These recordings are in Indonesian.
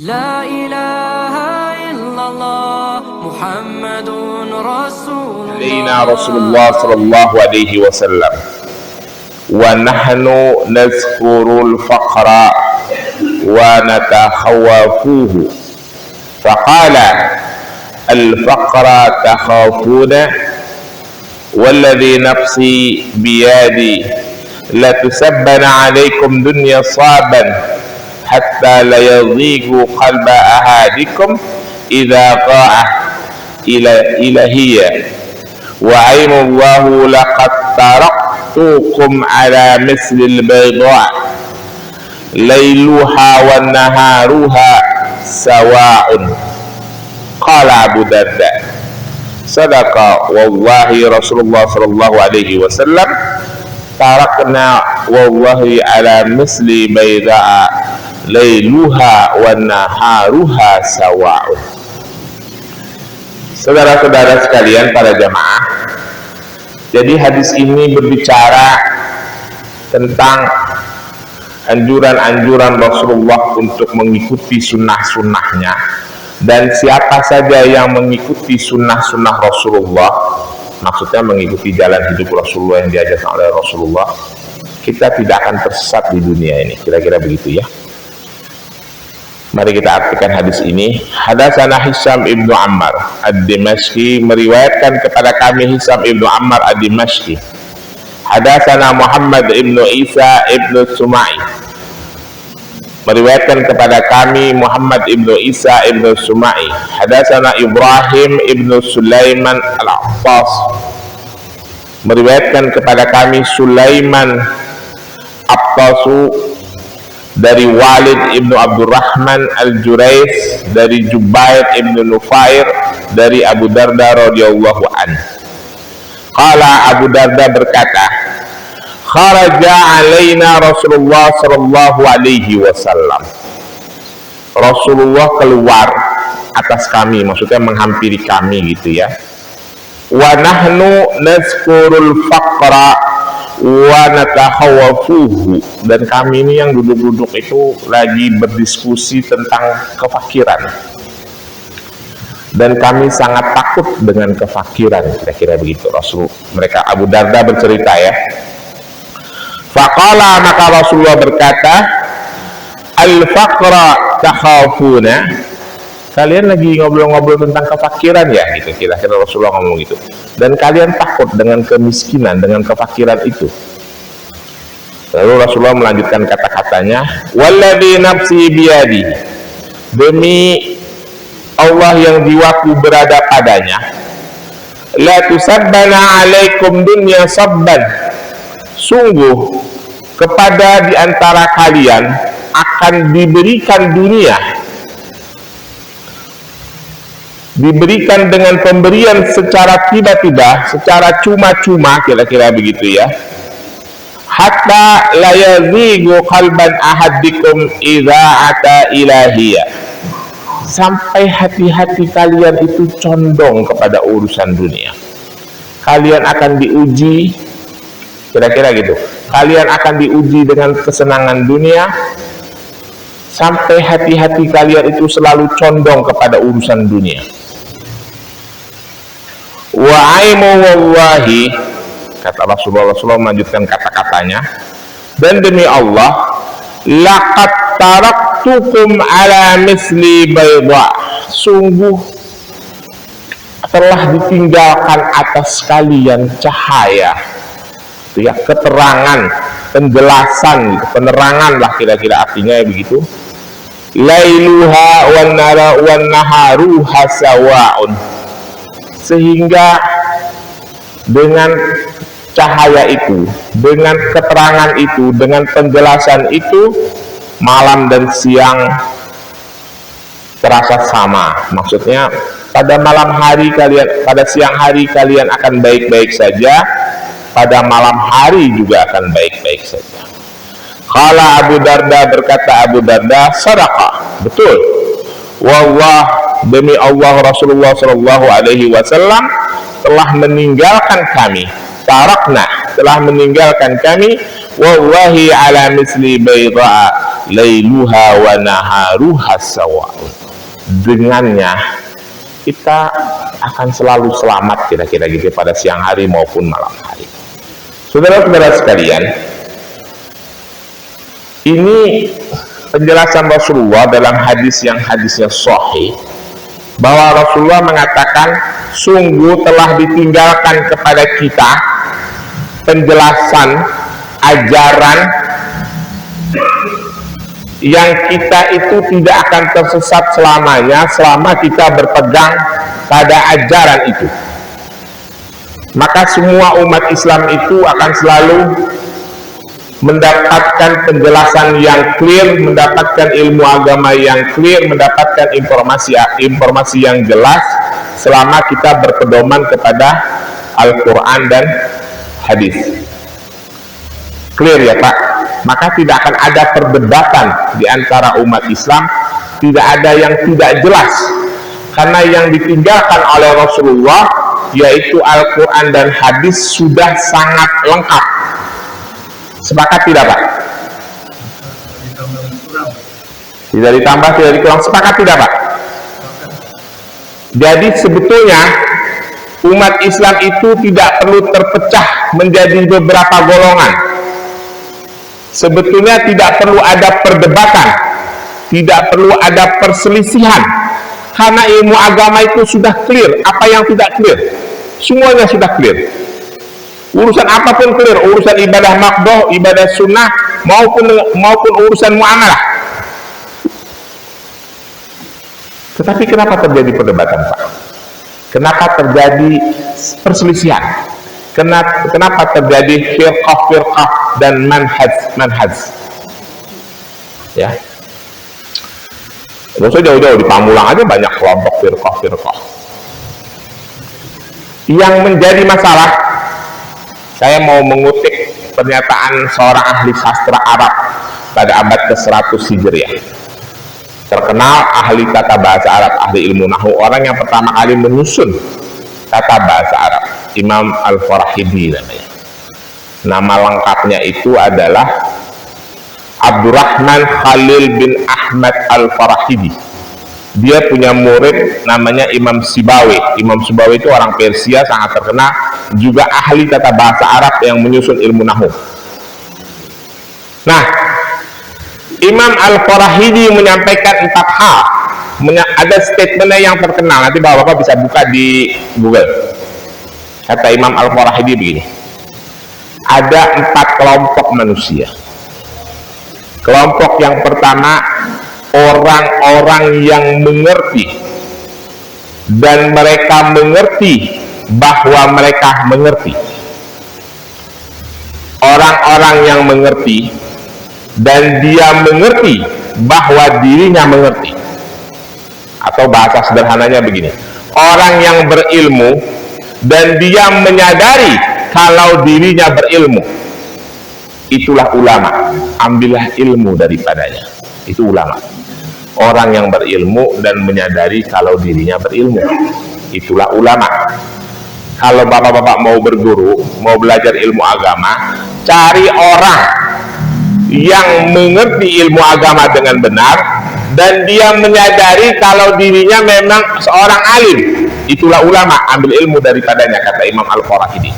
لا إله إلا الله محمد رسول الله. علينا رسول الله صلى الله عليه وسلم ونحن نذكر الفقر ونتخوفه فقال الفقر تخافون والذي نفسي بيدي لتسبن عليكم دنيا صابا حتى لا يضيق قلب أحدكم إذا قاع إلى هي وعين الله لقد تركتكم على مثل البيضاء ليلها ونهارها سواء. قال أبو الدرداء صدق والله رسول الله صلى الله عليه وسلم tarakna wallahi ala misli bayda'a lailuha wa naharuha sawa'un. Saudara-saudara sekalian, para jamaah, jadi hadis ini berbicara tentang anjuran-anjuran Rasulullah untuk mengikuti sunnah-sunnahnya, dan siapa saja yang mengikuti sunnah-sunnah Rasulullah, maksudnya mengikuti jalan hidup Rasulullah yang diajarkan oleh Rasulullah, kita tidak akan tersesat di dunia ini. Kira-kira begitu ya. Mari kita artikan hadis ini. Hadatsana Hisam ibnu Ammar ad-Dimashqi, meriwayatkan kepada kami Hisam ibnu Ammar ad-Dimashqi. Hadatsana Muhammad ibnu Isa ibnu Sumai, meriwayatkan kepada kami Muhammad ibnu Isa ibnu Sumai. Hadatsana Ibrahim ibnu Sulaiman al-Attas, meriwayatkan kepada kami Sulaiman Attasu dari Walid ibnu Abdurrahman al-Jurais, dari Jubair ibnu Nufair, dari Abu Darda radhiyallahu anhu. Qala, Abu Darda berkata, kharaja alaina Rasulullah sallallahu alaihi wasallam. Rasulullah keluar atas kami, maksudnya menghampiri kami gitu ya. Wa nahnu nazkurul faqra wa natakhawafuhu, dan kami ini yang duduk-duduk itu lagi berdiskusi tentang kefakiran, dan kami sangat takut dengan kefakiran. Kira-kira begitu Rasul. Mereka, Abu Darda bercerita ya. Faqala, maka Rasulullah berkata, al-faqra takhafuna, kalian lagi ngobrol-ngobrol tentang kefakiran ya, gitu. Kira-kira Rasulullah ngomong gitu. Dan kalian takut dengan kemiskinan, dengan kefakiran itu. Lalu Rasulullah melanjutkan kata-katanya, walladzi nafsi biyadi, demi Allah yang jiwaku berada padanya, la tusabbana alaikum dunya sabban, sungguh kepada di antara kalian akan diberikan dunia, diberikan dengan pemberian secara tiba-tiba, secara cuma-cuma, kira-kira begitu ya. Hatta la yazighu qalban ahadikum idza ata ilahiyya, sampai hati-hati kalian itu condong kepada urusan dunia. Kalian akan diuji, kira-kira gitu. Kalian akan diuji dengan kesenangan dunia, sampai hati-hati kalian itu selalu condong kepada urusan dunia. Wa aimu wallahi, kata Rasulullah melanjutkan kata-katanya, dan demi Allah, laqad taraktukum ala misli bayda, sungguh telah ditinggalkan atas kalian cahaya, itu ya, keterangan, penjelasan, penerangan lah kira-kira artinya ya begitu. Lailuha wan naharuha sawa'un, sehingga dengan cahaya itu, dengan keterangan itu, dengan penjelasan itu, malam dan siang terasa sama. Maksudnya pada malam hari kalian, pada siang hari kalian akan baik-baik saja, pada malam hari juga akan baik-baik saja. Qala Abu Darda, berkata Abu Darda, sadaqa, betul. Wallah, demi Allah, Rasulullah sallallahu alaihi wasallam telah meninggalkan kami, tarakna, telah meninggalkan kami, wallahi ala misli bayda lailuha wa naharuha sawa'un. Dengannya kita akan selalu selamat kira-kira gitu pada siang hari maupun malam hari. Saudara-saudara sekalian, ini penjelasan Rasulullah dalam hadisnya sahih, bahwa Rasulullah mengatakan sungguh telah ditinggalkan kepada kita penjelasan ajaran yang kita itu tidak akan tersesat selamanya selama kita berpegang pada ajaran itu. Maka semua umat Islam itu akan selalu mendapatkan penjelasan yang clear, mendapatkan ilmu agama yang clear, mendapatkan informasi yang jelas selama kita berpedoman kepada Al-Quran dan hadis. Clear ya Pak? Maka tidak akan ada perdebatan di antara umat Islam, tidak ada yang tidak jelas, karena yang ditinggalkan oleh Rasulullah yaitu Al-Quran dan hadis sudah sangat lengkap. Sepakat tidak Pak? Tidak ditambah, tidak dikurang. Sepakat tidak Pak? Jadi sebetulnya umat Islam itu tidak perlu terpecah menjadi beberapa golongan. Sebetulnya tidak perlu ada perdebatan, tidak perlu ada perselisihan, karena ilmu agama itu sudah clear. Apa yang tidak clear? Semuanya sudah clear. Urusan apapun clear, urusan ibadah maqdoh, ibadah sunnah, maupun urusan muamalah. Tetapi kenapa terjadi perdebatan Pak? Kenapa terjadi perselisihan? Kenapa terjadi firqah dan manhaj? Ya, nggak usah jauh-jauh, di Pamulang aja banyak kelompok firqah. Yang menjadi masalah, saya mau mengutip pernyataan seorang ahli sastra Arab pada abad ke-100 Hijriah. Terkenal ahli tata bahasa Arab, ahli ilmu nahwu, orang yang pertama kali menyusun tata bahasa Arab, Imam Al-Farahidi namanya. Nama lengkapnya itu adalah Abdurrahman Khalil bin Ahmad Al-Farahidi. Dia punya murid namanya Imam Sibawi. Imam Sibawi itu orang Persia, sangat terkenal, juga ahli tata bahasa Arab yang menyusun ilmu nahwu. Nah, Imam Al-Farahidi menyampaikan 4 hal. Ada statementnya yang terkenal, nanti Bapak-Bapak bisa buka di Google. Kata Imam Al-Farahidi begini, ada 4 kelompok manusia. Kelompok yang pertama, orang-orang yang mengerti, dan mereka mengerti bahwa mereka mengerti. Orang-orang yang mengerti dan dia mengerti bahwa dirinya mengerti. Atau bahasa sederhananya begini, orang yang berilmu dan dia menyadari kalau dirinya berilmu, itulah ulama. Ambillah ilmu daripadanya, itu ulama. Orang yang berilmu dan menyadari kalau dirinya berilmu, itulah ulama. Kalau bapak-bapak mau berguru, mau belajar ilmu agama, cari orang yang mengerti ilmu agama dengan benar dan dia menyadari kalau dirinya memang seorang alim, itulah ulama. Ambil ilmu daripadanya, kata Imam Al-Farahidi.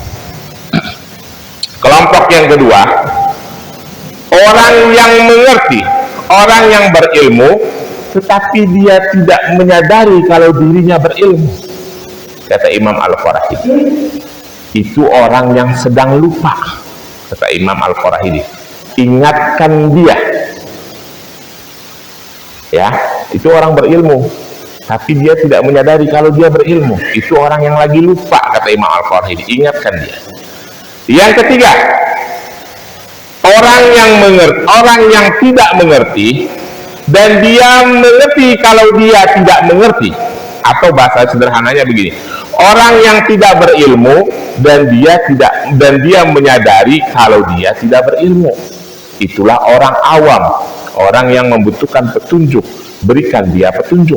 Kelompok yang kedua, orang yang mengerti, orang yang berilmu tetapi dia tidak menyadari kalau dirinya berilmu, kata Imam Al-Farahidi. Itu orang yang sedang lupa, kata Imam Al-Farahidi. Ingatkan dia. Ya, itu orang berilmu tapi dia tidak menyadari kalau dia berilmu, itu orang yang lagi lupa, kata Imam Al-Farahidi. Ingatkan dia. Yang ketiga, orang yang mengerti, orang yang tidak mengerti dan dia mengerti kalau dia tidak mengerti, atau bahasa sederhananya begini, orang yang tidak berilmu dan dia menyadari kalau dia tidak berilmu, itulah orang awam, orang yang membutuhkan petunjuk. Berikan dia petunjuk.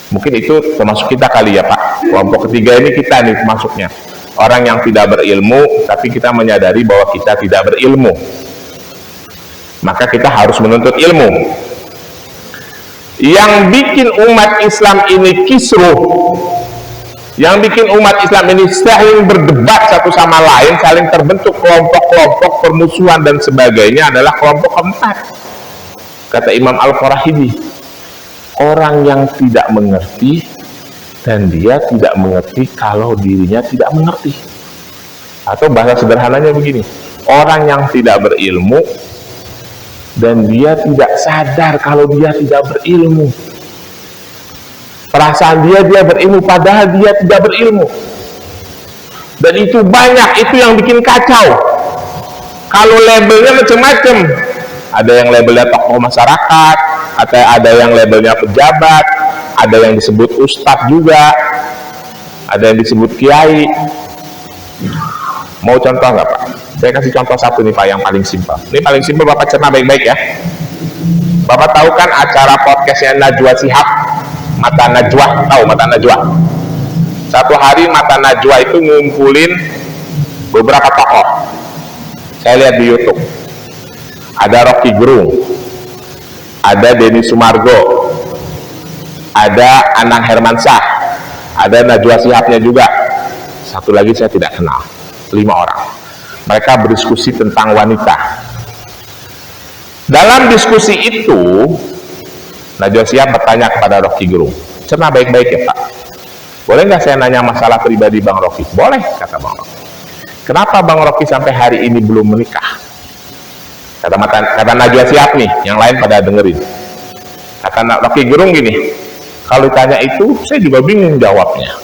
Mungkin itu termasuk kita kali ya Pak. Kelompok ketiga ini kita nih masuknya. Orang yang tidak berilmu, tapi kita menyadari bahwa kita tidak berilmu, maka kita harus menuntut ilmu. Yang bikin umat Islam ini kisruh, yang bikin umat Islam ini saling berdebat satu sama lain, saling terbentuk kelompok-kelompok permusuhan dan sebagainya, adalah kelompok keempat. Kata Imam Al-Farahidi, orang yang tidak mengerti, dan dia tidak mengerti kalau dirinya tidak mengerti. Atau bahasa sederhananya begini, orang yang tidak berilmu dan dia tidak sadar kalau dia tidak berilmu. Perasaan dia berilmu padahal dia tidak berilmu. Dan itu banyak, itu yang bikin kacau. Kalau labelnya macam-macam, ada yang labelnya tokoh masyarakat, atau ada yang labelnya pejabat, ada yang disebut ustadz juga, ada yang disebut kiai. Mau contoh nggak Pak? Saya kasih contoh satu nih Pak, yang paling simpel. Ini paling simpel, Bapak cerna baik-baik ya. Bapak tahu kan acara podcastnya Najwa Shihab, Mata Najwa, tahu Mata Najwa? Satu hari Mata Najwa itu ngumpulin beberapa tokoh. Saya lihat di YouTube. Ada Rocky Gerung, ada Denny Sumargo, ada Anang Hermansyah, ada Najwa Shihabnya juga. Satu lagi saya tidak kenal. 5 orang. Mereka berdiskusi tentang wanita. Dalam diskusi itu, Najwa Shihab bertanya kepada Rocky Gerung, cerna baik-baik ya Pak, boleh nggak saya nanya masalah pribadi Bang Rocky? Boleh, kata Bang Rocky. Kenapa Bang Rocky sampai hari ini belum menikah? Kata Najwa Shihab nih, yang lain pada dengerin. Kata Rocky Gerung gini, kalau ditanya itu, saya juga bingung jawabnya.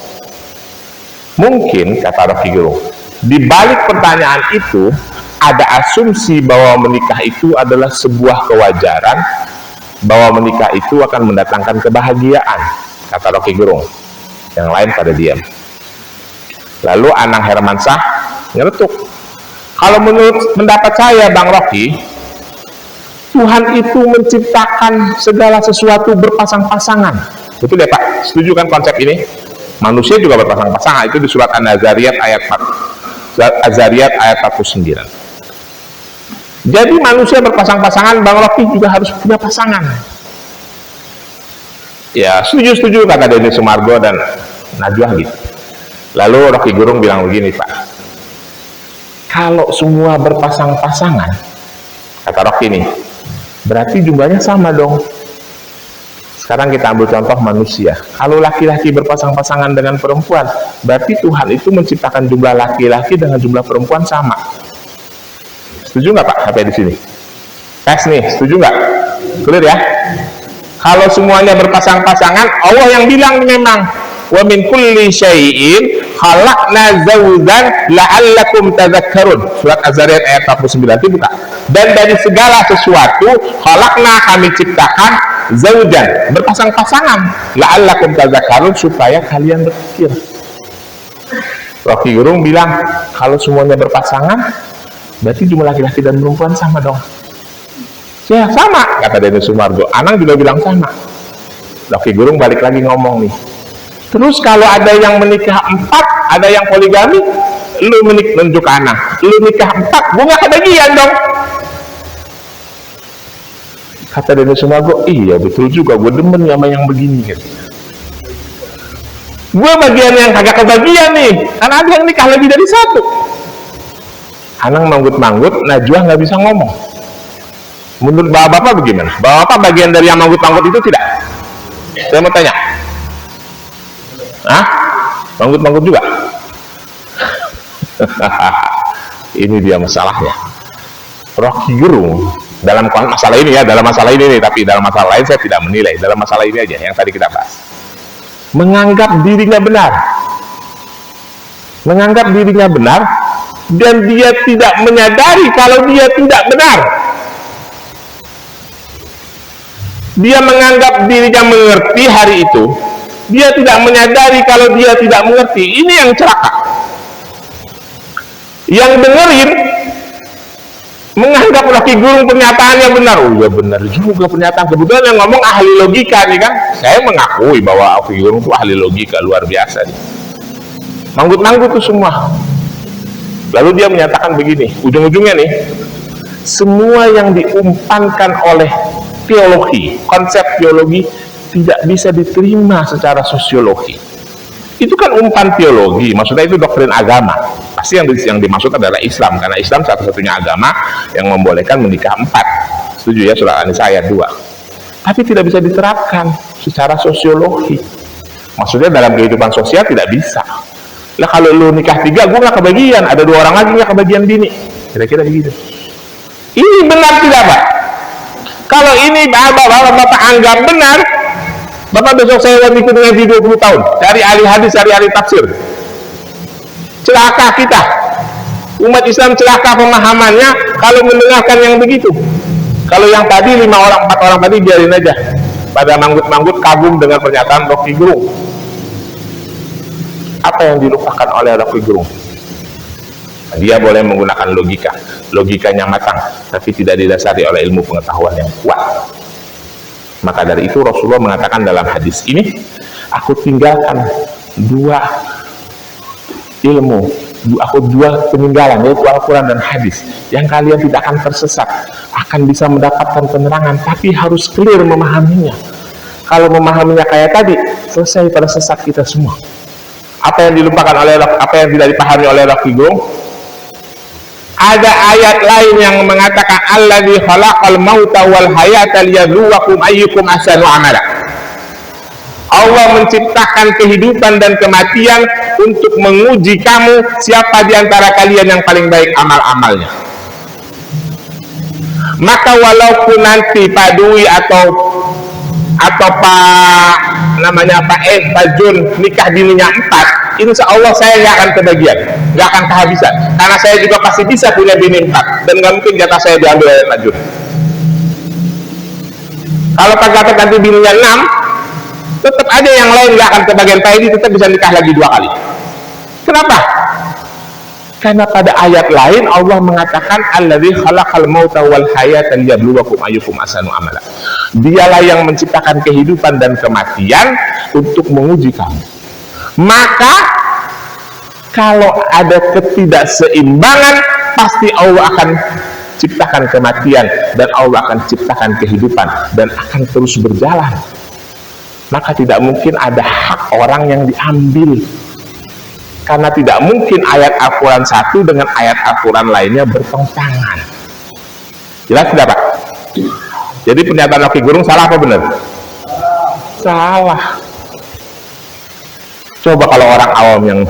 Mungkin, kata Rocky Gerung, di balik pertanyaan itu, ada asumsi bahwa menikah itu adalah sebuah kewajaran, bahwa menikah itu akan mendatangkan kebahagiaan, kata Rocky Gerung. Yang lain pada diam. Lalu Anang Hermansyah ngeretuk, kalau menurut pendapat saya Bang Rocky, Tuhan itu menciptakan segala sesuatu berpasang-pasangan. Betul ya Pak? Setuju kan konsep ini? Manusia juga berpasang-pasangan, itu di surat An-Nazariyat ayat 49. Jadi manusia berpasang-pasangan, Bang Rocky juga harus punya pasangan. Ya, setuju kata Denny Sumargo dan Najwa gitu. Lalu Rocky Gerung bilang begini Pak, kalau semua berpasang-pasangan, kata Rocky nih, berarti jumlahnya sama dong. Sekarang kita ambil contoh manusia. Kalau laki-laki berpasang-pasangan dengan perempuan, berarti Tuhan itu menciptakan jumlah laki-laki dengan jumlah perempuan sama. Setuju nggak Pak sampai di sini? Tes nih, setuju nggak? Clear ya? Kalau semuanya berpasang-pasangan, Allah yang bilang memang, wa min kulli syai'in khalaqna zawjan la'allakum tadhakkarun. Surat Az-Zariyat ayat 49 itu buka. Dan dari segala sesuatu khalaqna, kami ciptakan zawjan, berpasang-pasangan, la'allakum tadhakkarun, supaya kalian berpikir. Rocky Gerung bilang, kalau semuanya berpasangan, berarti jumlah laki-laki dan perempuan sama dong. Ya sama, kata Denny Sumargo. Anang juga bilang sama. Rocky Gerung balik lagi ngomong nih, terus kalau ada yang menikah 4, ada yang poligami, lu menunjuk Anang, lu nikah 4, gue gak kebagian dong. Kata Denny Sumargo, iya betul juga, gue demen sama yang begini gitu. Gue bagian yang kagak kebagian nih, karena ada yang nikah lebih dari 1. Anang manggut-manggut, Najwa nggak bisa ngomong. Menurut bapak-bapak bagaimana? Bapak bagian dari yang manggut-manggut itu tidak? Saya mau tanya. Hah? Manggut-manggut juga? Ini dia masalahnya. Rocky Gerung dalam masalah ini ya, dalam masalah ini nih, tapi dalam masalah lain saya tidak menilai. Dalam masalah ini aja yang tadi kita bahas. Menganggap dirinya benar. Menganggap dirinya benar, dan dia tidak menyadari kalau dia tidak benar. Dia menganggap dirinya mengerti hari itu, dia tidak menyadari kalau dia tidak mengerti. Ini yang celaka. Yang dengerin menganggap Rocky Gerung pernyataannya benar. Oh ya benar juga pernyataan. Kebetulan yang ngomong ahli logika nih kan. Saya mengakui bahwa Rocky Gerung itu ahli logika luar biasa nih. manggut-manggut tuh semua. Lalu dia menyatakan begini, ujung-ujungnya nih, semua yang diumpankan oleh teologi, konsep teologi tidak bisa diterima secara sosiologi. Itu kan umpan teologi, maksudnya itu doktrin agama. Pasti yang dimaksud adalah Islam, karena Islam satu-satunya agama yang membolehkan menikah 4. Setuju ya, surah An-Nisa ayat 2. Tapi tidak bisa diterapkan secara sosiologi. Maksudnya dalam kehidupan sosial tidak bisa. Lah kalau lu nikah 3, gue nggak kebagian, ada 2 orang lagi nggak kebagian bini, kira-kira begitu. Ini benar tidak Pak? Kalau ini bapak anggap benar, Bapak besok saya ikut ngaji 20 tahun, cari ahli hadis, cari ahli tafsir. Celaka kita, umat Islam celaka pemahamannya kalau mendengarkan yang begitu. Kalau yang tadi 5 orang, 4 orang tadi biarin aja, pada manggut-manggut kagum dengan pernyataan Rocky Gerung. Apa yang dilupakan oleh Rocky Gerung? Dia boleh menggunakan logikanya matang, tapi tidak didasari oleh ilmu pengetahuan yang kuat. Maka dari itu Rasulullah mengatakan dalam hadis ini, aku tinggalkan 2 ilmu, aku 2 peninggalan, yaitu Al-Quran dan hadis, yang kalian tidak akan tersesat, akan bisa mendapatkan penerangan, tapi harus clear memahaminya. Kalau memahaminya kayak tadi, selesai tersesat kita semua. Apa yang dilupakan oleh, apa yang tidak dipahami oleh Rocky Gerung? Ada ayat lain yang mengatakan alladzi khalaqal mauta wal hayata liyabluwakum ayyukum ahsanu amala. Allah menciptakan kehidupan dan kematian untuk menguji kamu siapa di antara kalian yang paling baik amal-amalnya. Maka walaupun nanti Pak Dwi atau Pak Jun nikah bininya 4, insya Allah saya nggak akan kebagian, nggak akan kehabisan, karena saya juga pasti bisa punya bini 4, dan nggak mungkin jatah saya diambil oleh Pak Jun. Kalau Pak Gatot nanti bininya 6, tetap ada yang lain nggak akan kebagian. Pak Edi tetap bisa nikah lagi 2 kali. Kenapa? Karena pada ayat lain Allah mengatakan alladzi khalaqal mauta wal hayata liyabluwakum ayyukum ahsanu amala. Dialah yang menciptakan kehidupan dan kematian untuk menguji kamu. Maka kalau ada ketidakseimbangan, pasti Allah akan ciptakan kematian dan Allah akan ciptakan kehidupan dan akan terus berjalan. Maka tidak mungkin ada hak orang yang diambil. Karena tidak mungkin ayat Al-Quran satu dengan ayat Al-Quran lainnya bertentangan. Jelas tidak Pak? Jadi pernyataan Rocky Gerung salah apa benar? Salah. Coba kalau orang awam yang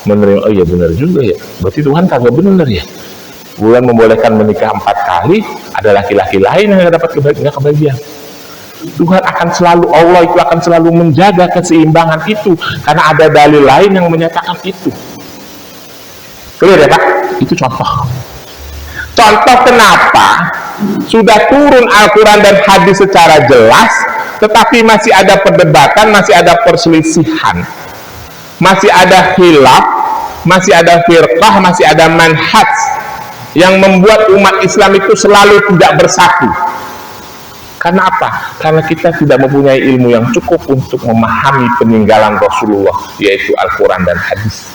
menerima, oh iya benar juga ya, berarti Tuhan kagak benar ya. Bulan membolehkan menikah 4 kali, ada laki-laki lain yang dapat kebahagiaan. Tuhan akan selalu, Allah itu akan selalu menjaga keseimbangan itu, karena ada dalil lain yang menyatakan itu. Clear ya Pak? Itu contoh. Contoh kenapa sudah turun Al-Quran dan hadis secara jelas, tetapi masih ada perdebatan, masih ada perselisihan, masih ada khilaf, masih ada firqah, masih ada manhaj yang membuat umat Islam itu selalu tidak bersatu. Karena apa? Karena kita tidak mempunyai ilmu yang cukup untuk memahami peninggalan Rasulullah, yaitu Al-Quran dan hadis.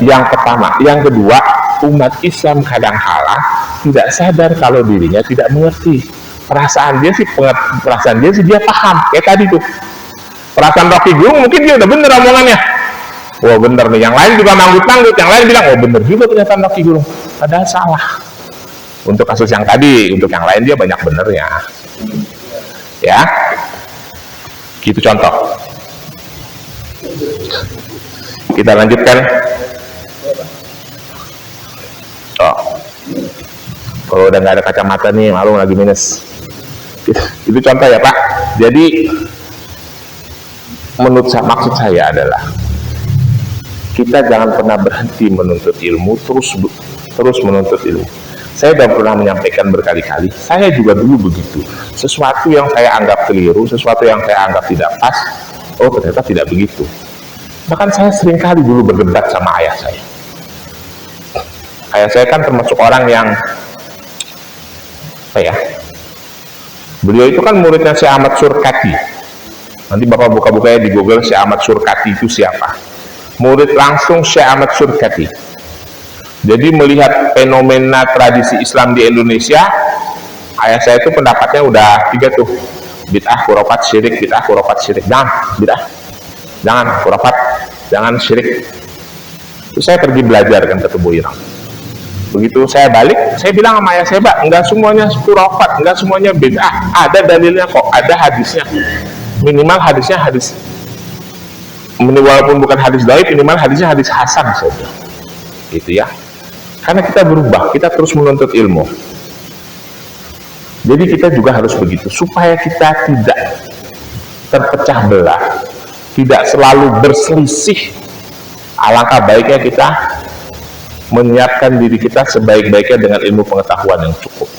Yang pertama. Yang kedua, umat Islam kadang-kala tidak sadar kalau dirinya tidak mengerti. Perasaan dia sih dia paham. Kayak tadi tuh, perasaan Rocky Gerung mungkin dia udah bener omongannya. Wah bener nih, yang lain juga manggut-manggut, yang lain bilang, oh bener juga pernyataan Rocky Gerung, padahal salah. Untuk kasus yang tadi, untuk yang lain dia banyak benernya. Ya, gitu contoh. Kita lanjutkan. Oh, kalau udah nggak ada kacamata nih, malu lagi minus. Itu contoh ya Pak. Jadi maksud saya adalah kita jangan pernah berhenti menuntut ilmu, terus menuntut ilmu. Saya sudah pernah menyampaikan berkali-kali, saya juga dulu begitu. Sesuatu yang saya anggap keliru, sesuatu yang saya anggap tidak pas, oh ternyata tidak begitu. Bahkan saya seringkali dulu berdebat sama ayah saya. Ayah saya kan termasuk orang yang, beliau itu kan muridnya Syekh Ahmad Surkati. Nanti Bapak buka-bukanya di Google, Syekh Ahmad Surkati itu siapa. Murid langsung Syekh Ahmad Surkati. Jadi melihat fenomena tradisi Islam di Indonesia, ayah saya itu pendapatnya udah 3 tuh. Bid'ah, khurafat, syirik, bid'ah, khurafat, syirik. Jangan bid'ah, jangan khurafat, jangan syirik. Terus saya pergi belajar kan ke Tebu Ireng. Begitu saya balik, saya bilang sama ayah saya, Pak, enggak semuanya khurafat, enggak semuanya bid'ah. Ada dalilnya kok, ada hadisnya. Minimal hadisnya hadis, walaupun bukan hadis dhaif, minimal hadisnya hadis hasan saja. Gitu ya. Karena kita berubah, kita terus menuntut ilmu. Jadi kita juga harus begitu, supaya kita tidak terpecah belah, tidak selalu berselisih. Alangkah baiknya kita menyiapkan diri kita sebaik-baiknya dengan ilmu pengetahuan yang cukup.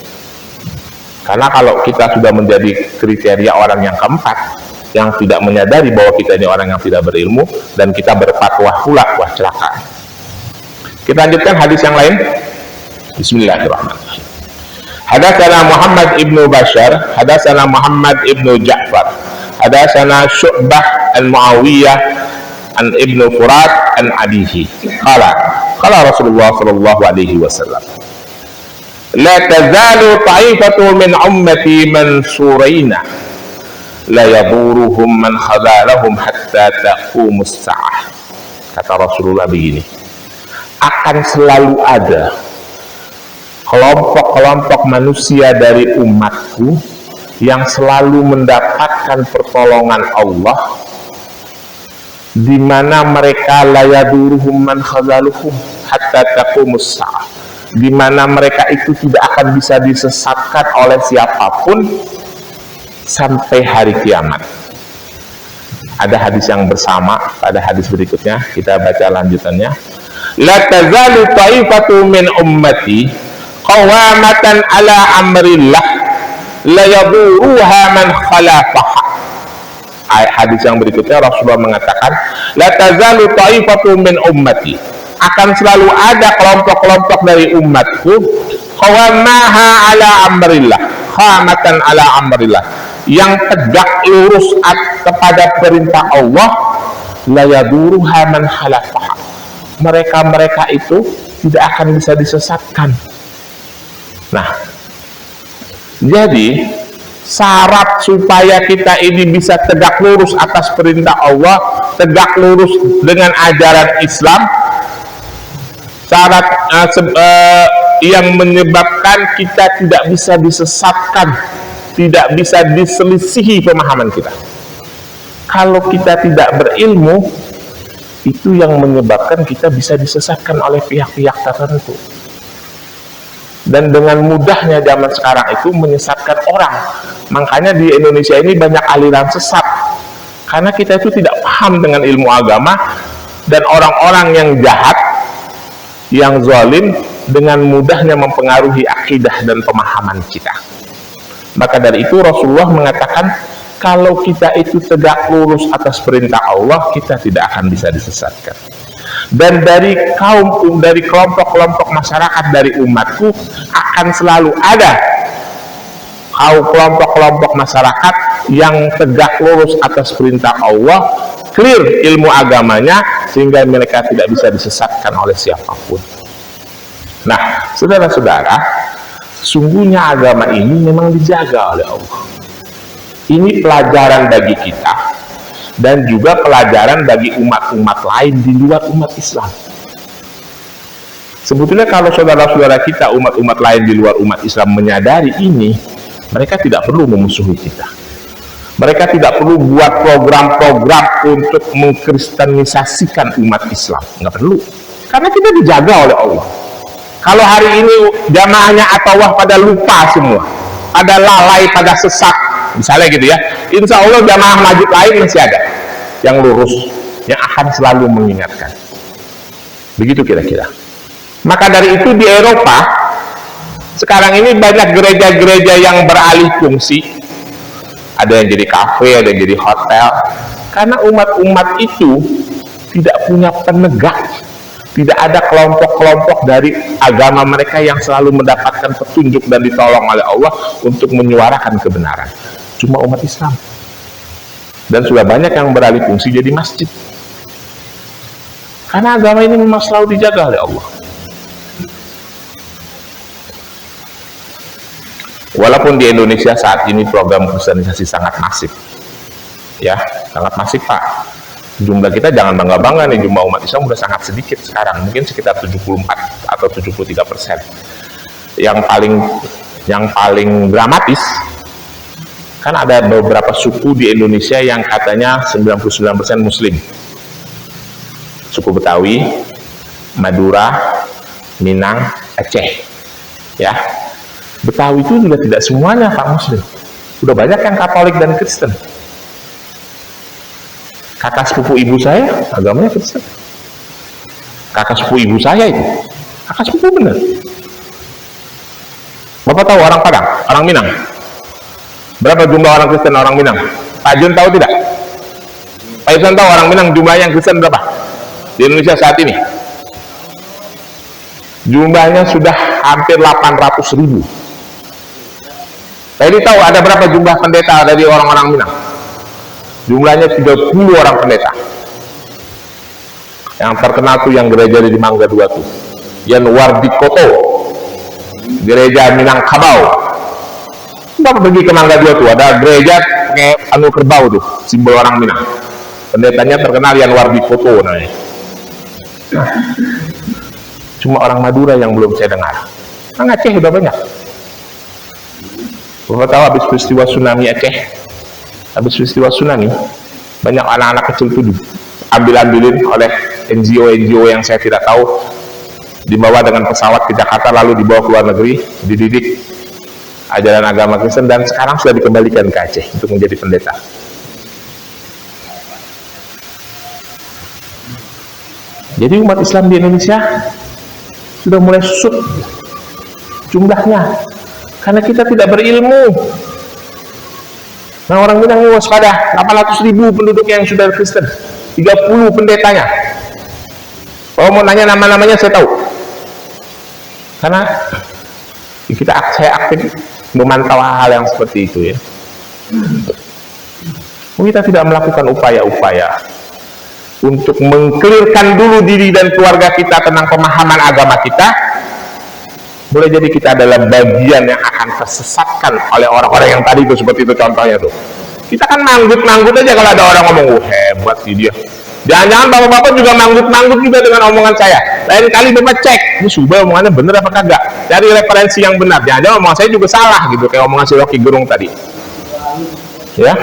Karena kalau kita sudah menjadi kriteria orang yang keempat, yang tidak menyadari bahwa kita ini orang yang tidak berilmu, dan kita berfatwa pula, wah celaka. Kita lanjutkan hadis yang lain. Bismillahirrahmanirrahim. Hadatsana Muhammad ibnu Bashar, hadatsana Muhammad ibnu Ja'far, hadatsana Syu'bah al-Muawiyah an ibnu Furat an abihi. Qala Rasulullah sallallahu alaihi wasallam, la tazalu ta'ifatu min ummati mansuraina la yaduruhum man khadalahum hatta taqumus sa'ah. Kata Rasulullah begini, akan selalu ada kelompok-kelompok manusia dari umatku yang selalu mendapatkan pertolongan Allah, di mana mereka la yaduruhum man khazaluhum hatta taqumus sa'ah, di mana mereka itu tidak akan bisa disesatkan oleh siapapun sampai hari kiamat. Ada hadis yang bersama pada hadis berikutnya, kita baca lanjutannya. La tazalu ta'ifatu min ummati qawamatan ala amrillah la yaduruha man khalafaha. Hadis yang berikutnya Rasulullah mengatakan, la tazalu ta'ifatu min ummati, akan selalu ada kelompok-kelompok dari umatku, qawamaha ala amrillah, khamatan ala amrillah, yang tegak lurus kepada perintah Allah, la yaduruha man khalafaha, mereka-mereka itu tidak akan bisa disesatkan. Nah, jadi syarat supaya kita ini bisa tegak lurus atas perintah Allah, tegak lurus dengan ajaran Islam, syarat yang menyebabkan kita tidak bisa disesatkan, tidak bisa diselisihi pemahaman kita. Kalau kita tidak berilmu, itu yang menyebabkan kita bisa disesatkan oleh pihak-pihak tertentu. Dan dengan mudahnya zaman sekarang itu menyesatkan orang. Makanya di Indonesia ini banyak aliran sesat, karena kita itu tidak paham dengan ilmu agama, dan orang-orang yang jahat, yang zalim, dengan mudahnya mempengaruhi akidah dan pemahaman kita. Maka dari itu Rasulullah mengatakan, kalau kita itu tegak lurus atas perintah Allah, kita tidak akan bisa disesatkan. Dan dari kelompok-kelompok masyarakat dari umatku akan selalu ada kelompok-kelompok masyarakat yang tegak lurus atas perintah Allah, clear ilmu agamanya, sehingga mereka tidak bisa disesatkan oleh siapapun. Nah, saudara-saudara, sungguhnya agama ini memang dijaga oleh Allah. Ini pelajaran bagi kita, dan juga pelajaran bagi umat-umat lain di luar umat Islam. Sebetulnya kalau saudara-saudara kita, umat-umat lain di luar umat Islam menyadari ini, mereka tidak perlu memusuhi kita. Mereka tidak perlu buat program-program untuk mengkristenisasikan umat Islam. Nggak perlu. Karena kita dijaga oleh Allah. Kalau hari ini jamaahnya atawah pada lupa semua, pada lalai, pada sesat, misalnya gitu ya, insya Allah jamaah majid lain masih ada yang lurus, yang akan selalu mengingatkan. Begitu kira-kira. Maka dari itu di Eropa sekarang ini banyak gereja-gereja yang beralih fungsi. Ada yang jadi kafe, ada yang jadi hotel, karena umat-umat itu tidak punya penegak. Tidak ada kelompok-kelompok dari agama mereka yang selalu mendapatkan petunjuk dan ditolong oleh Allah untuk menyuarakan kebenaran. Cuma umat Islam. dan sudah banyak yang beralih fungsi jadi masjid. Karena agama ini memang selalu dijaga oleh Allah. Walaupun di Indonesia saat ini program kristenisasi sangat masif, ya, sangat masif Pak. Jumlah kita jangan bangga-bangga nih, jumlah umat Islam sudah sangat sedikit sekarang, mungkin sekitar 74 atau 73%. Yang paling dramatis, kan ada beberapa suku di Indonesia yang katanya 99% Muslim. Suku Betawi, Madura, Minang, Aceh, ya. Betawi itu juga tidak semuanya Pak Muslim. Sudah banyak yang Katolik dan Kristen. Kakak sepupu ibu saya agamanya Kristen. Kakak sepupu ibu saya itu, kakak sepupu benar. Bapak tahu orang Padang, orang Minang? Berapa jumlah orang Kristen orang Minang? Pak Jun tahu tidak? Pak Jun tahu orang Minang jumlah yang Kristen berapa? Di Indonesia saat ini? Jumlahnya sudah hampir 800.000. Saya tahu ada berapa jumlah pendeta dari orang-orang Minang? Jumlahnya 30 orang pendeta. Yang terkenal tuh yang gereja di Mangga 2 tuh, Yanwardikoto, gereja Minangkabau. Bapak pergi ke Mangga 2 tuh, ada gereja pakai anu kerbau tuh, simbol orang Minang. Pendetanya terkenal Yanwardikoto namanya. Cuma orang Madura yang belum saya dengar. Orang Aceh udah banyak. Bapak tahu habis peristiwa tsunami Aceh, habis peristiwa tsunami, banyak anak-anak kecil itu diambil-ambilin oleh NGO yang saya tidak tahu, dibawa dengan pesawat ke Jakarta lalu dibawa ke luar negeri, dididik ajaran agama Kristen, dan sekarang sudah dikembalikan ke Aceh untuk menjadi pendeta. Jadi umat Islam di Indonesia sudah mulai susut jumlahnya karena kita tidak berilmu. Nah, orang Minang ini waspada, 800.000 penduduk yang sudah Kristen, 30 pendetanya. Kalau mau nanya nama-namanya saya tahu, karena saya aktif memantau hal yang seperti itu ya. Kita tidak melakukan upaya-upaya untuk mengkelirkan dulu diri dan keluarga kita tentang pemahaman agama kita. Boleh jadi kita adalah bagian yang akan tersesatkan oleh orang-orang yang tadi itu, seperti itu contohnya tuh. Kita kan manggut-manggut aja kalau ada orang ngomong, hebat sih dia. Jangan-jangan bapak-bapak juga manggut-manggut juga dengan omongan saya. Lain kali bapak cek, ini Subah omongannya bener apa kagak. Cari referensi yang benar. Jangan-jangan omongan saya juga salah gitu, kayak omongan si Rocky Gerung tadi. Ya,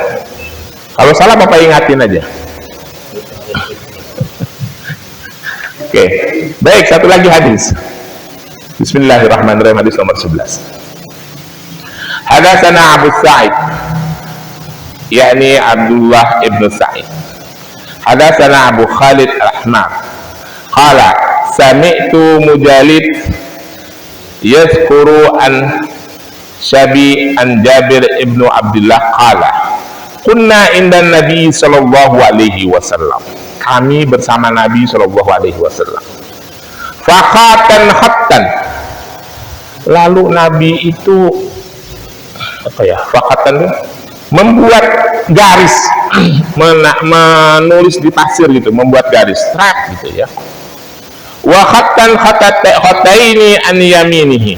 kalau salah bapak ingatin aja. Oke, baik, satu lagi hadis. Bismillahirrahmanirrahim, hadis nomor 11. Hadatsana Abu Sa'id, yakni Abdullah ibn Sa'id. Hadatsana Abu Khalid al-Ahmar. Qala sami'tu Mujalid yazkuru an Syabi an Jabir ibn Abdullah qala kunna inda Nabi sallallahu alaihi wasallam. Kami bersama Nabi sallallahu alaihi wasallam. Fakhatan khattan. Lalu Nabi itu fakhatan, membuat garis, menulis di pasir gitu, membuat garis strap gitu ya. Wa khattan khataini an yaminihi.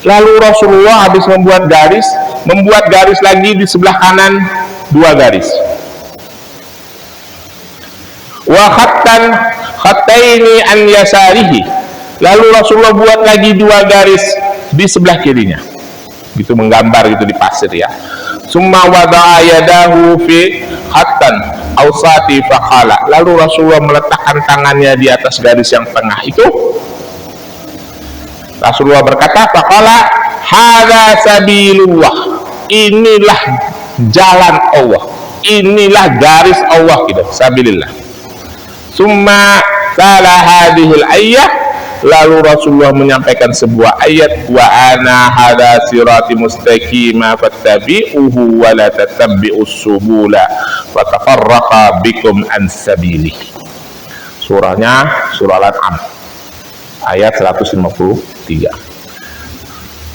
Lalu Rasulullah habis membuat garis lagi di sebelah kanan 2 garis. Wa khattan khataini an yasarihi. Lalu Rasulullah buat lagi 2 garis di sebelah kirinya. Gitu, menggambar gitu di pasir ya. Summa wada'a yadahu fi khattan awsati faqala. Lalu Rasulullah meletakkan tangannya di atas garis yang tengah itu. Rasulullah berkata, faqala hadza sabilullah. Inilah jalan Allah. Inilah garis Allah gitu, sabilillah. Summa tala hadhil ayat. Lalu Rasulullah menyampaikan sebuah ayat, wa ana hadza sirati mustaqima fattabi'uhu wa la tattabi'us subula fatafarraqa bikum an sabili. Surahnya surah Al-An'am ayat 153.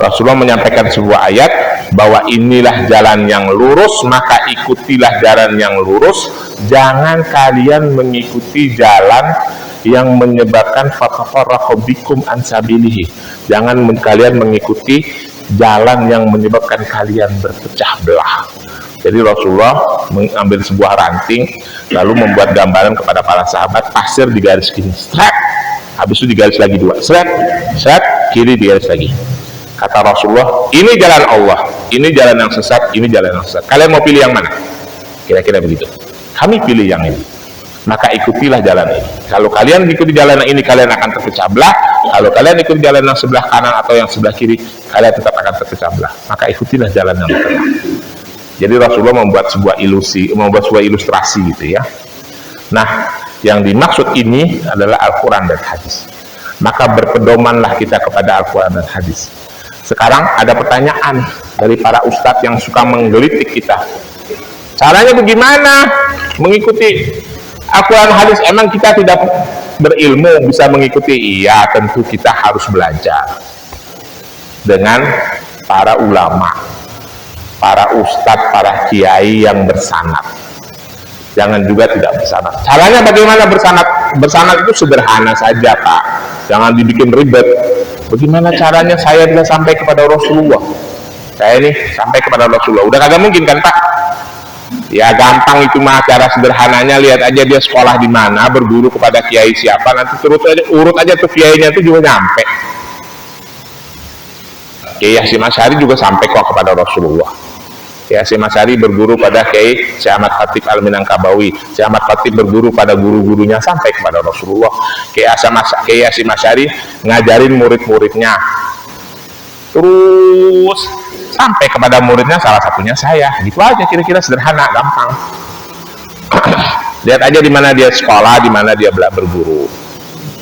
Rasulullah menyampaikan sebuah ayat bahwa inilah jalan yang lurus, maka ikutilah jalan yang lurus. Jangan kalian mengikuti jalan yang menyebabkan fatafarraqu bikum an sabilihi. Jangan kalian mengikuti jalan yang menyebabkan kalian berpecah belah. Jadi Rasulullah mengambil sebuah ranting lalu membuat gambaran kepada para sahabat, pasir digaris gini, stret, habis itu digaris lagi dua, stret, stret, kiri digaris lagi. Kata Rasulullah, ini jalan Allah, ini jalan yang sesat, ini jalan yang sesat. Kalian mau pilih yang mana? Kira-kira begitu. Kami pilih yang ini. Maka ikutilah jalan ini. Kalau kalian ikuti jalan yang ini, kalian akan terpecah belah. Kalau kalian ikuti jalan yang sebelah kanan atau yang sebelah kiri, kalian tetap akan terpecah belah. Maka ikutilah jalan yang tengah. Jadi Rasulullah membuat sebuah ilustrasi gitu ya. Nah, yang dimaksud ini adalah Al-Quran dan hadis. Maka berpedomanlah kita kepada Al-Quran dan hadis. Sekarang ada pertanyaan dari para ustadz yang suka menggelitik kita. Caranya bagaimana mengikuti Al-Quran hadis? Emang kita tidak berilmu bisa mengikuti? Iya, tentu kita harus belajar dengan para ulama, para ustadz, para kiai yang bersanad. Jangan juga tidak bersanad. Caranya bagaimana bersanad? Bersanad itu sederhana saja, Pak. Jangan dibikin ribet. Bagaimana caranya saya bisa sampai kepada Rasulullah? Saya nih sampai kepada Rasulullah. Udah kagak mungkin kan, Pak? Ya gampang itu mah, cara sederhananya. Lihat aja dia sekolah di mana, berguru kepada kiai siapa, nanti urut aja tuh kiainya itu juga nyampe. Kiai Hasyim Asy'ari juga sampai kok kepada Rasulullah. Kiai Hasyim Asy'ari berguru pada Kiai Syekh Ahmad Khatib Al-Minangkabawi. Syekh Ahmad Khatib berguru pada guru-gurunya sampai kepada Rasulullah. Kiai Hasyim Asy'ari ngajarin murid-muridnya, terus sampai kepada muridnya, salah satunya saya. Gitu aja, kira-kira sederhana, gampang. Lihat aja di mana dia sekolah, di mana dia berguru.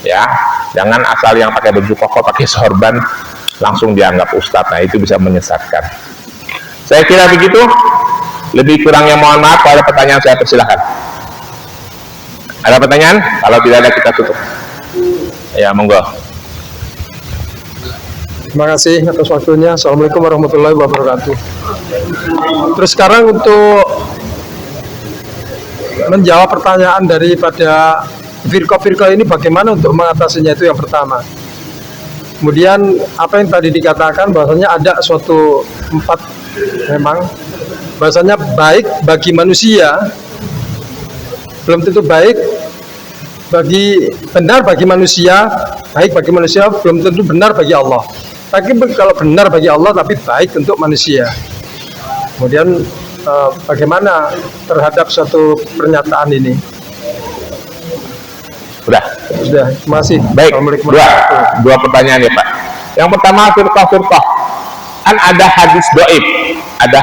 Ya, jangan asal yang pakai baju koko, pakai sorban langsung dianggap ustadz. Nah, itu bisa menyesatkan. Saya kira begitu. Lebih kurangnya mohon maaf. Kalau ada pertanyaan saya persilahkan. Ada pertanyaan? Kalau tidak ada kita tutup. Ya, monggo. Terima kasih atas waktunya. Assalamualaikum warahmatullahi wabarakatuh. Terus sekarang untuk menjawab pertanyaan daripada firqah-firqah ini, bagaimana untuk mengatasinya, itu yang pertama. Kemudian apa yang tadi dikatakan bahwasanya ada suatu empat, memang bahwasanya baik bagi manusia belum tentu baik benar bagi manusia, baik bagi manusia belum tentu benar bagi Allah. Tapi kalau benar bagi Allah tapi baik untuk manusia. Kemudian bagaimana terhadap suatu pernyataan ini? Sudah. Terima kasih. Baik, dua pertanyaan ya Pak. Yang pertama, firqah-firqah. Kan ada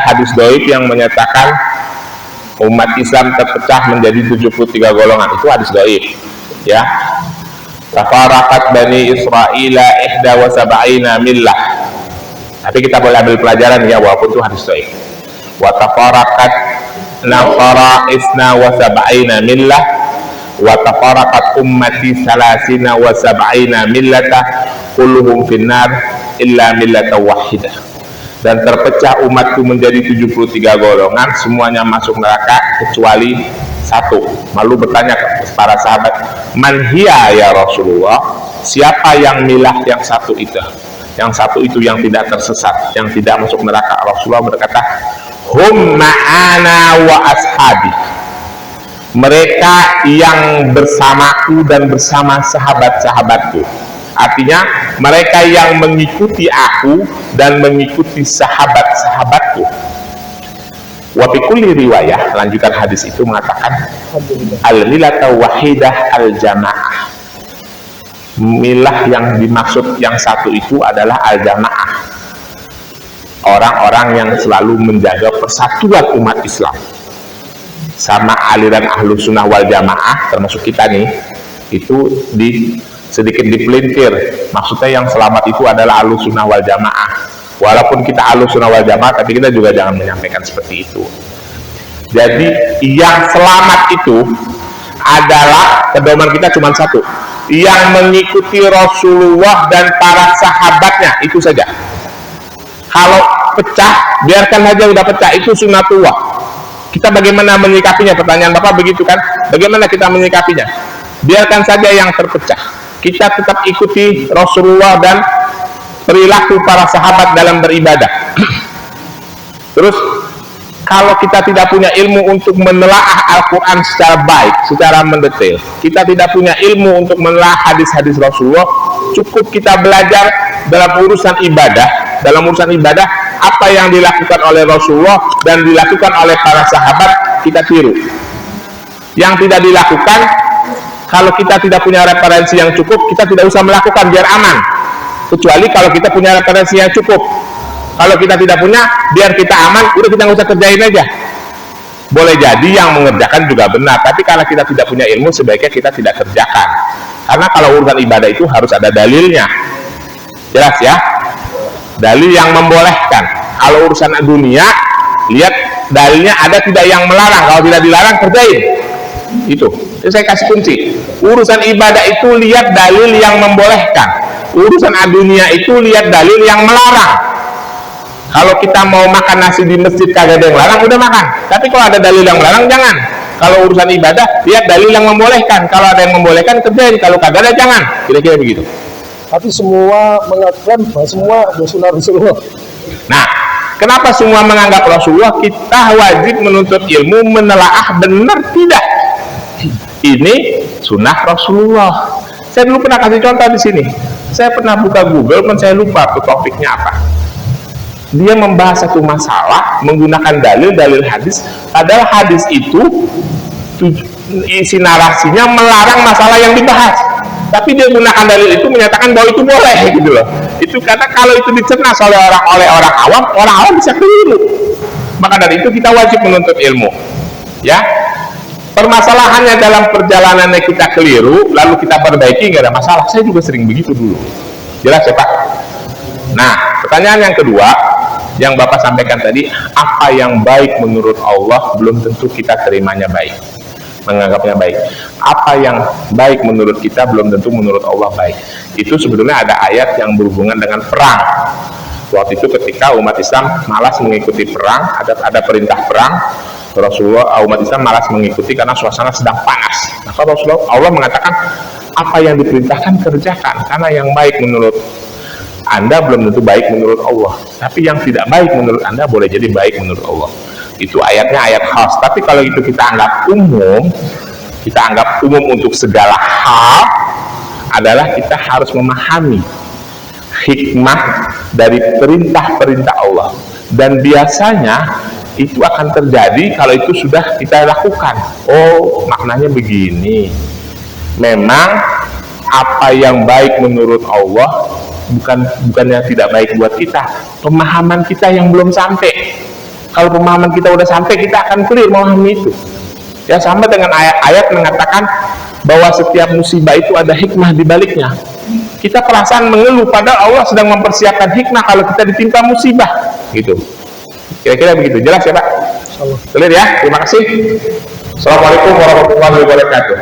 hadis doib yang menyatakan umat Islam terpecah menjadi 73 golongan. Itu hadis doib ya. Tafaraqat Bani Israila 71 millah. Tapi kita boleh ambil pelajaran ya, walaupun itu hadis doib. Wa tafaraqat nafara 72 millah wa tafaraqat ummati 73 millata kulluhum finnar illa millata wahidah. Dan terpecah umatku menjadi 73 golongan, semuanya masuk neraka kecuali satu. Lalu bertanya ke para sahabat, man hiya ya Rasulullah? Siapa yang milah yang satu itu? Yang satu itu yang tidak tersesat, yang tidak masuk neraka. Rasulullah berkata, hum ma'ana wa ashabi. Mereka yang bersamaku dan bersama sahabat-sahabatku. Artinya mereka yang mengikuti aku dan mengikuti sahabat-sahabatku. Wa fi kulli riwayah, lanjutan hadis itu mengatakan al-milata wahidah al-jamaah. Milah yang dimaksud yang satu itu adalah al-jamaah. Orang-orang yang selalu menjaga persatuan umat Islam. Sama aliran Ahlus Sunnah wal Jamaah, termasuk kita nih, itu sedikit dipelintir. Maksudnya yang selamat itu adalah Ahlus Sunnah wal Jamaah. Walaupun kita Ahlus Sunnah wal Jamaah, tapi kita juga jangan menyampaikan seperti itu. Jadi yang selamat itu adalah pedoman kita cuma satu, yang mengikuti Rasulullah dan para sahabatnya, itu saja. Kalau pecah, biarkan saja udah pecah, itu sunnatullah. Kita bagaimana menyikapinya? Pertanyaan Bapak begitu kan? Bagaimana kita menyikapinya? Biarkan saja yang terpecah. Kita tetap ikuti Rasulullah dan perilaku para sahabat dalam beribadah. Terus kalau kita tidak punya ilmu untuk menelaah Al-Quran secara baik, secara mendetail, kita tidak punya ilmu untuk menelaah hadis-hadis Rasulullah, cukup kita belajar dalam urusan ibadah. Dalam urusan ibadah, apa yang dilakukan oleh Rasulullah dan dilakukan oleh para sahabat, kita tiru. Yang tidak dilakukan, kalau kita tidak punya referensi yang cukup, kita tidak usah melakukan, biar aman. Kecuali kalau kita punya referensi yang cukup. Kalau kita tidak punya, biar kita aman, udah kita nggak usah kerjain aja. Boleh jadi yang mengerjakan juga benar, tapi kalau kita tidak punya ilmu, sebaiknya kita tidak kerjakan. Karena kalau urusan ibadah itu harus ada dalilnya. Jelas ya? Dalil yang membolehkan. Kalau urusan dunia, lihat dalilnya ada tidak yang melarang. Kalau tidak dilarang, kerjain. Itu saya kasih kunci. Urusan ibadah itu lihat dalil yang membolehkan. Urusan dunia itu lihat dalil yang melarang. Kalau kita mau makan nasi di masjid kagak ada yang larang, udah makan. Tapi kalau ada dalil yang melarang, jangan. Kalau urusan ibadah, lihat dalil yang membolehkan. Kalau ada yang membolehkan, kerjain. Kalau kagak ada, jangan. Kira-kira begitu. Tapi semua mengaklaim bahwa semua sunnah Rasulullah. Nah, kenapa semua menganggap Rasulullah? Kita wajib menuntut ilmu, menelaah benar tidak. Ini sunnah Rasulullah. Saya dulu pernah kasih contoh di sini. Saya pernah buka Google, saya lupa tuh topiknya apa. Dia membahas satu masalah menggunakan dalil hadis, padahal hadis itu isi narasinya melarang masalah yang dibahas, tapi dia gunakan dalil itu menyatakan bahwa itu boleh gitu loh. Itu karena kalau itu dicerna oleh orang awam bisa keliru. Maka dari itu kita wajib menuntut ilmu. Ya, permasalahannya dalam perjalanannya kita keliru, lalu kita perbaiki, nggak ada masalah. Saya juga sering begitu dulu. Jelas ya Pak? Nah, pertanyaan yang kedua yang Bapak sampaikan tadi, apa yang baik menurut Allah belum tentu kita terimanya baik, menganggapnya baik. Apa yang baik menurut kita belum tentu menurut Allah baik. Itu sebetulnya ada ayat yang berhubungan dengan perang. Waktu itu ketika umat Islam malas mengikuti perang, ada perintah perang, Rasulullah, umat Islam malas mengikuti karena suasana sedang panas. Maka Rasulullah, Allah mengatakan, apa yang diperintahkan kerjakan, karena yang baik menurut Anda belum tentu baik menurut Allah, tapi yang tidak baik menurut Anda boleh jadi baik menurut Allah. Itu ayatnya ayat khas. Tapi kalau itu kita anggap umum untuk segala hal, adalah kita harus memahami hikmah dari perintah-perintah Allah. Dan biasanya itu akan terjadi kalau itu sudah kita lakukan. Oh, maknanya begini. Memang apa yang baik menurut Allah bukan yang tidak baik buat kita, pemahaman kita yang belum sampai. Kalau pemahaman kita udah sampai, kita akan clear memahami itu. Ya, sama dengan ayat-ayat mengatakan bahwa setiap musibah itu ada hikmah di baliknya. Kita perasaan mengeluh, padahal Allah sedang mempersiapkan hikmah kalau kita ditimpa musibah. Gitu. Kira-kira begitu. Jelas ya Pak? Clear ya? Terima kasih. Assalamualaikum warahmatullahi wabarakatuh.